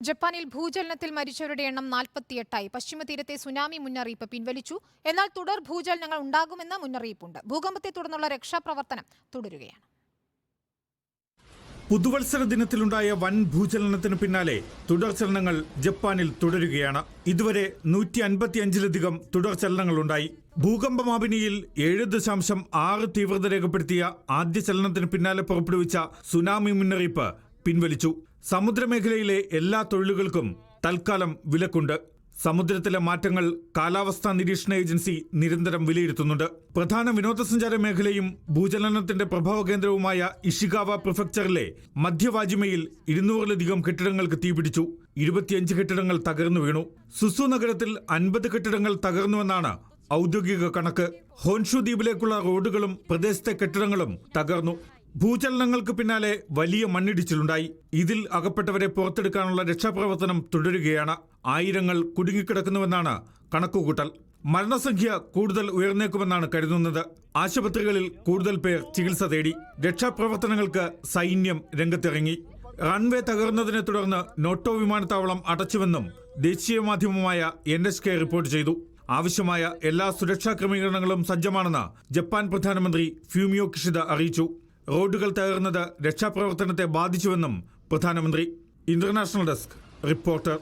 ജപ്പാനിൽ ഭൂചലനത്തിൽ മരിച്ചവരുടെ എണ്ണം 48ആയി. പശ്ചിമ തീരത്തെ സുനാമി മുന്നറിയിപ്പ് പിൻവലിച്ചു. എന്നാൽ തുടർ ഭൂചലനങ്ങൾ ഉണ്ടാകുമെന്ന് മുന്നറിയിപ്പുണ്ട്. ഭൂകമ്പത്തെ തുടർന്നുള്ള രക്ഷാപ്രവർത്തനം തുടരുകയാണ്. പുതുവത്സര ദിനത്തിലുണ്ടായ വൻ ഭൂചലനത്തിന് പിന്നാലെ തുടർചലനങ്ങൾ ജപ്പാനിൽ തുടരുകയാണ്. ഇതുവരെ 155ലധികം തുടർചലനങ്ങളുണ്ടായി. ഭൂകമ്പമാപിനിയിൽ 7.6 തീവ്രത രേഖപ്പെടുത്തിയ ആദ്യ ചലനത്തിന് പിന്നാലെ പുറപ്പെടുവിച്ച സുനാമി മുന്നറിയിപ്പ് പിൻവലിച്ചു. സമുദ്രമേഖലയിലെ എല്ലാ തൊഴിലുകൾക്കും തൽക്കാലം വിലക്കുണ്ട്. സമുദ്രത്തിലെ മാറ്റങ്ങൾ കാലാവസ്ഥാ നിരീക്ഷണ ഏജൻസി നിരന്തരം വിലയിരുത്തുന്നുണ്ട്. പ്രധാന വിനോദസഞ്ചാര മേഖലയും ഭൂചലനത്തിന്റെ പ്രഭവ കേന്ദ്രവുമായ ഇഷിഗാവ പ്രിഫെക്ചറിലെ മധ്യവാജിമയിൽ 200ലധികം കെട്ടിടങ്ങൾക്ക് തീപിടിച്ചു. 25 കെട്ടിടങ്ങൾ തകർന്നു വീണു. സുസു നഗരത്തിൽ 50 കെട്ടിടങ്ങൾ തകർന്നുവെന്നാണ് ഔദ്യോഗിക കണക്ക്. ഹോൻഷു ദ്വീപിലേക്കുള്ള റോഡുകളും പ്രദേശത്തെ കെട്ടിടങ്ങളും തകർന്നു. ഭൂചലനങ്ങൾക്ക് പിന്നാലെ വലിയ മണ്ണിടിച്ചിലുണ്ടായി. ഇതിൽ അകപ്പെട്ടവരെ പുറത്തെടുക്കാനുള്ള രക്ഷാപ്രവർത്തനം തുടരുകയാണ്. ആയിരങ്ങൾ കുടുങ്ങിക്കിടക്കുന്നുവെന്നാണ് കണക്കുകൂട്ടൽ. മരണസംഖ്യ കൂടുതൽ ഉയർന്നേക്കുമെന്നാണ് കരുതുന്നത്. ആശുപത്രികളിൽ കൂടുതൽ പേർ ചികിത്സ തേടി. രക്ഷാപ്രവർത്തനങ്ങൾക്ക് സൈന്യം രംഗത്തിറങ്ങി. റൺവേ തകർന്നതിനെ തുടർന്ന് നോട്ടോ വിമാനത്താവളം അടച്ചുവെന്നും ദേശീയ മാധ്യമമായ NHK റിപ്പോർട്ട് ചെയ്തു. ആവശ്യമായ എല്ലാ സുരക്ഷാ ക്രമീകരണങ്ങളും സജ്ജമാണെന്ന് ജപ്പാൻ പ്രധാനമന്ത്രി ഫ്യൂമിയോ കിഷിദ അറിയിച്ചു. റോഡുകൾ തകർന്നത് രക്ഷാപ്രവർത്തനത്തെ ബാധിച്ചുവെന്നും പ്രധാനമന്ത്രി. International desk reporter.